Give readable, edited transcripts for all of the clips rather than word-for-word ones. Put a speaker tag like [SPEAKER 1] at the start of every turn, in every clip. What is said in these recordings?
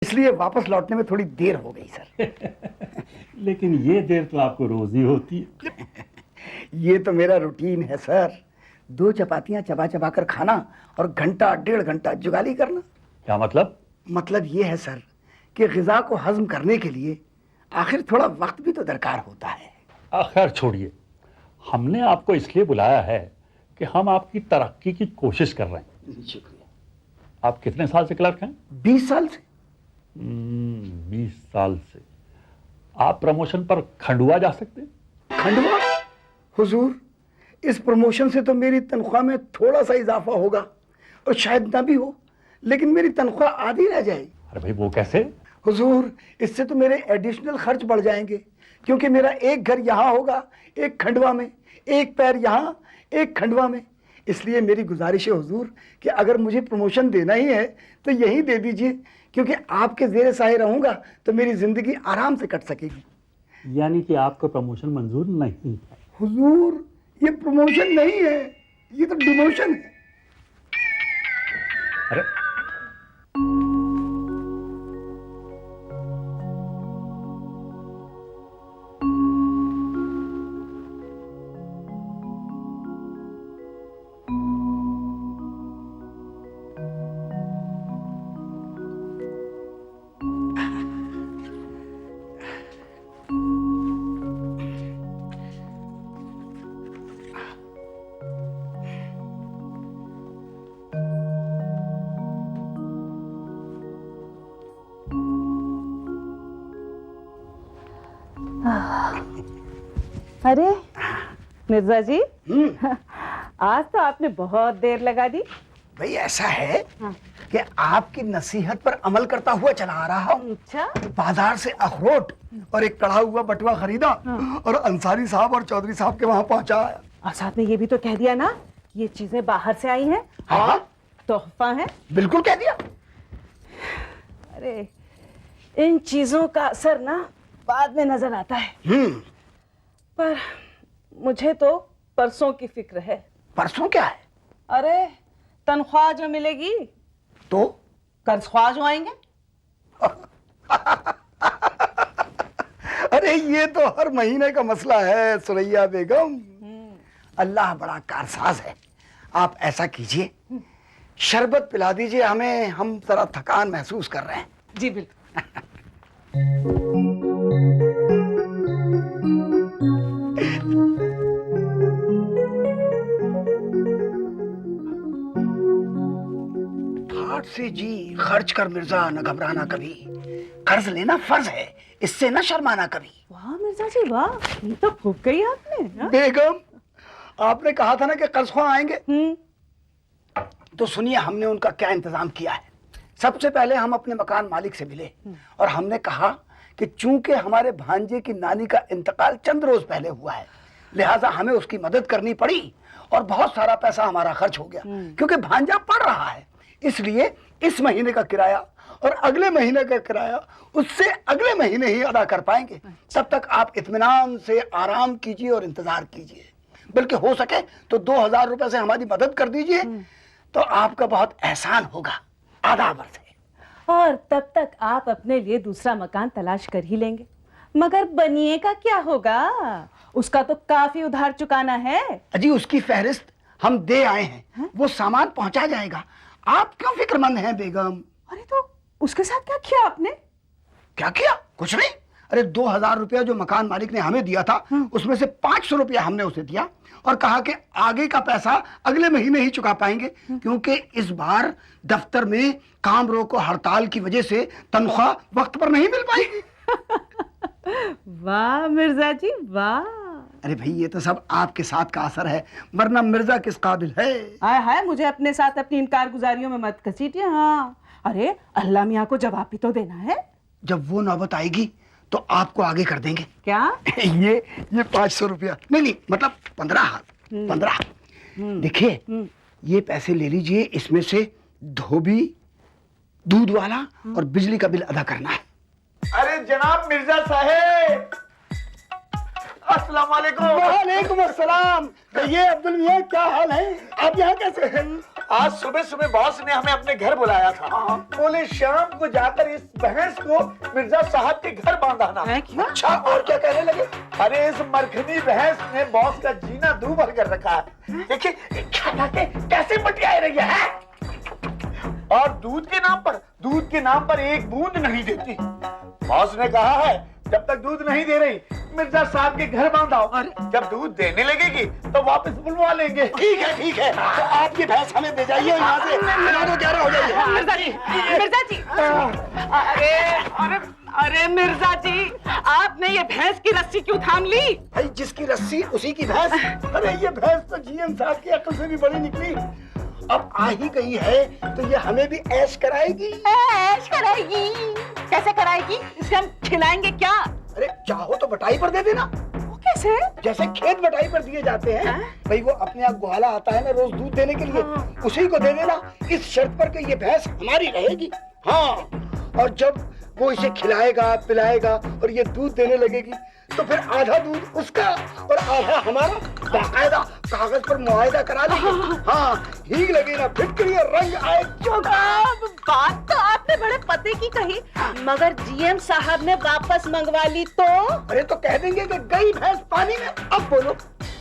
[SPEAKER 1] इसलिए वापस लौटने में थोड़ी देर हो गई सर।
[SPEAKER 2] लेकिन ये देर तो आपको रोज ही होती है।
[SPEAKER 1] ये तो मेरा रूटीन है सर। 2 चपातियां चबा चबा कर खाना और घंटा 1.5 घंटा जुगाली करना।
[SPEAKER 2] क्या मतलब?
[SPEAKER 1] मतलब ये है सर कि ग़िज़ा को हजम करने के लिए आखिर थोड़ा वक्त भी तो दरकार होता है।
[SPEAKER 2] खैर छोड़िए, हमने आपको इसलिए बुलाया है कि हम आपकी तरक्की की कोशिश कर रहे हैं।
[SPEAKER 1] शुक्रिया।
[SPEAKER 2] आप कितने साल से क्लर्क हैं?
[SPEAKER 1] 20 साल से।
[SPEAKER 2] 20 साल से। आप प्रमोशन पर खंडवा जा सकते हैं।
[SPEAKER 1] खंडवा? हुजूर, इस प्रमोशन से तो मेरी तनख्वाह में थोड़ा सा इजाफा होगा और शायद ना भी हो, लेकिन मेरी तनख्वाह आधी रह जाएगी।
[SPEAKER 2] अरे भाई, वो कैसे?
[SPEAKER 1] हुजूर, इससे तो मेरे एडिशनल खर्च बढ़ जाएंगे, क्योंकि मेरा एक घर यहाँ होगा, एक खंडवा में, एक पैर यहाँ, एक खंडवा में। इसलिए मेरी गुजारिश है हुजूर कि अगर मुझे प्रमोशन देना ही है तो यही दे दीजिए, क्योंकि आपके ज़ेरे साए रहूँगा तो मेरी ज़िंदगी आराम से कट सकेगी।
[SPEAKER 2] यानी कि आपको प्रमोशन मंजूर नहीं है?
[SPEAKER 1] हुजूर, ये प्रमोशन नहीं है, ये तो डिमोशन है।
[SPEAKER 2] अरे
[SPEAKER 3] अरे मिर्जा जी, आज तो आपने बहुत देर लगा दी।
[SPEAKER 1] भाई ऐसा है
[SPEAKER 3] हाँ।
[SPEAKER 1] कि आपकी नसीहत पर अमल करता हुआ चला आ रहा हूँ।
[SPEAKER 3] अच्छा,
[SPEAKER 1] बाजार से अखरोट और एक कढ़ा हुआ बटुआ खरीदा और अंसारी साहब और चौधरी साहब के वहां पहुंचा।
[SPEAKER 3] और साथ में ये भी तो कह दिया ना, ये चीजें बाहर से आई हैं
[SPEAKER 1] हाँ,
[SPEAKER 3] और तोहफा है।
[SPEAKER 1] बिल्कुल कह दिया।
[SPEAKER 3] अरे इन चीजों का असर ना बाद में नजर आता है, पर मुझे तो परसों की फिक्र है।
[SPEAKER 1] परसों क्या है?
[SPEAKER 3] अरे तनख्वाह जो मिलेगी
[SPEAKER 1] तो
[SPEAKER 3] कर्जख्वाह जो आएंगे।
[SPEAKER 1] अरे ये तो हर महीने का मसला है सुरैया बेगम। अल्लाह बड़ा कारसाज है। आप ऐसा कीजिए, शरबत पिला दीजिए हमें, हम जरा थकान महसूस कर रहे हैं।
[SPEAKER 3] जी बिल्कुल।
[SPEAKER 1] ठाठ से जी खर्च कर मिर्जा, न घबराना कभी। कर्ज लेना फर्ज है, इससे न शर्माना कभी।
[SPEAKER 3] वाह मिर्जा जी वाह, ये तो फूक गई आपने। हाँ?
[SPEAKER 1] बेगम, आपने कहा था ना कि कर्जख्वाह आएंगे, तो सुनिए हमने उनका क्या इंतजाम किया है। सबसे पहले हम अपने मकान मालिक से मिले और हमने कहा कि चूंकि हमारे भांजे की नानी का इंतकाल चंद रोज पहले हुआ है, लिहाजा हमें उसकी मदद करनी पड़ी और बहुत सारा पैसा हमारा खर्च हो गया, क्योंकि भांजा पढ़ रहा है। इसलिए इस महीने का किराया और अगले महीने का किराया उससे अगले महीने ही अदा कर पाएंगे। तब तक आप इत्मीनान से आराम कीजिए और इंतजार कीजिए, बल्कि हो सके तो 2000 रुपए से हमारी मदद कर दीजिए तो आपका बहुत एहसान होगा। आदाब अर्ज़ है।
[SPEAKER 3] और तब तक आप अपने लिए दूसरा मकान तलाश कर ही लेंगे। मगर बनिए का क्या होगा? उसका तो काफी उधार चुकाना है।
[SPEAKER 1] अजी उसकी फहरिस्त हम दे आए हैं, वो सामान पहुंचा जाएगा। आप क्यों फिक्रमंद हैं बेगम?
[SPEAKER 3] अरे तो उसके साथ क्या किया आपने?
[SPEAKER 1] क्या किया? कुछ नहीं। अरे 2000 रुपया जो मकान मालिक ने हमें दिया था, उसमें से 500 रुपया हमने उसे दिया और कहा कि आगे का पैसा अगले महीने ही चुका पाएंगे, क्योंकि इस बार दफ्तर में काम रोको हड़ताल की वजह से तनख्वाह वक्त पर नहीं मिल पाएगी।
[SPEAKER 3] वाह मिर्जा जी वाह।
[SPEAKER 1] अरे भाई ये तो सब आपके साथ का असर है, वरना मिर्जा किस काबिल है।
[SPEAKER 3] हाय हाय, मुझे अपने साथ अपनी इन कारगुजारियों में मत घसीटिए। हाँ, अरे अल्लाह मियाँ को जवाब भी तो देना है।
[SPEAKER 1] जब वो नौबत आएगी तो आपको आगे कर देंगे।
[SPEAKER 3] क्या?
[SPEAKER 1] ये 500 रुपया नहीं, मतलब 15 देखिए, ये पैसे ले लीजिए, इसमें से धोबी, दूध वाला और बिजली का बिल अदा करना है।
[SPEAKER 4] अरे जनाब मिर्जा साहेब, अस्सलाम वालेकुम।
[SPEAKER 1] वालेकुम अस्सलाम। ये अब्दुल मियां क्या हाल है? आप यहाँ कैसे हैं?
[SPEAKER 4] आज सुबह सुबह बॉस ने हमें अपने घर बुलाया था। बोले शाम को जाकर इस भैंस को मिर्जा साहब के घर बांधाना।
[SPEAKER 1] अच्छा, और क्या कहने लगे?
[SPEAKER 4] अरे इस मरखनी भैंस ने बॉस का जीना दूभर कर रखा है। देखिए कैसे बटियाए रही है। और दूध के नाम पर एक बूंद नहीं देती। बॉस ने कहा है जब तक दूध नहीं दे रही मिर्जा साहब के घर बांधाओ, जब दूध देने लगेगी तो वापस बुलवा लेंगे।
[SPEAKER 1] ठीक है, तो आपकी भैंस हमें दे जाइए यहाँ से, 9:11 हो जाइए।
[SPEAKER 3] मिर्जा जी अरे मिर्जा जी, आपने ये भैंस की रस्सी क्यों थाम ली?
[SPEAKER 1] भाई जिसकी रस्सी उसी की भैंस। अरे ये भैंस तो जीएम साहब की अकल से भी बड़ी निकली। अब आ ही गई है तो ये हमें भी ऐश कराएगी।
[SPEAKER 3] ऐश कराएगी? कैसे कराएगी? इसे हम खिलाएंगे क्या?
[SPEAKER 1] अरे चाहो तो बटाई पर दे देना।
[SPEAKER 3] वो कैसे?
[SPEAKER 1] जैसे खेत बटाई पर दिए जाते हैं। भाई वो अपने आप ग्वाला आता है ना रोज दूध देने के लिए, उसी को दे देना, इस शर्त पर कि ये भैंस हमारी रहेगी। हाँ, और जब वो इसे खिलाएगा पिलाएगा और ये दूध देने लगेगी तो फिर आधा दूध उसका और आधा हमारा बाकायदा कागज पर मुआयदा करा लेंगे। हाँ, हींग लगे ना फिटकरी और रंग आए चौका।
[SPEAKER 3] बात तो आपने बड़े पते की कही, मगर जीएम साहब ने वापस मंगवा ली तो?
[SPEAKER 1] अरे तो कह देंगे कि गई भैंस पानी में। अब बोलो,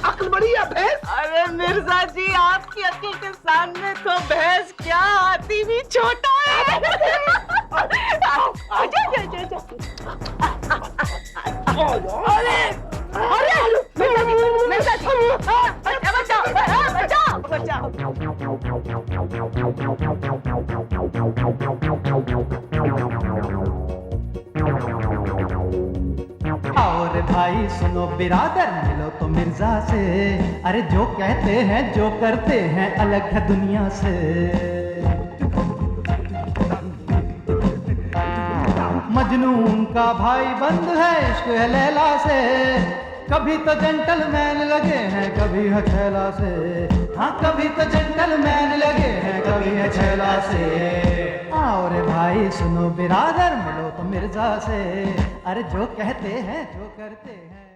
[SPEAKER 1] अक्ल बड़ी या भैंस?
[SPEAKER 3] अरे मिर्जा जी, आपकी अक्ल के सामने तो भैंस क्या, हाथी भी छोटा है। अरे मिर्जा जी, बचाओ।
[SPEAKER 5] और भाई सुनो बिरादर, मिलो तो मिर्जा से। अरे जो कहते हैं जो करते हैं अलग है दुनिया से। मजनू उनका भाई बंद है, इश्क है लैला से। कभी तो जेंटलमैन लगे हैं, कभी है छैला से। हाँ, कभी तो जेंटलमैन लगे हैं, कभी है छैला से। आओ रे भाई सुनो बिरादर, मिलो तो मिर्जा से। अरे जो कहते हैं जो करते हैं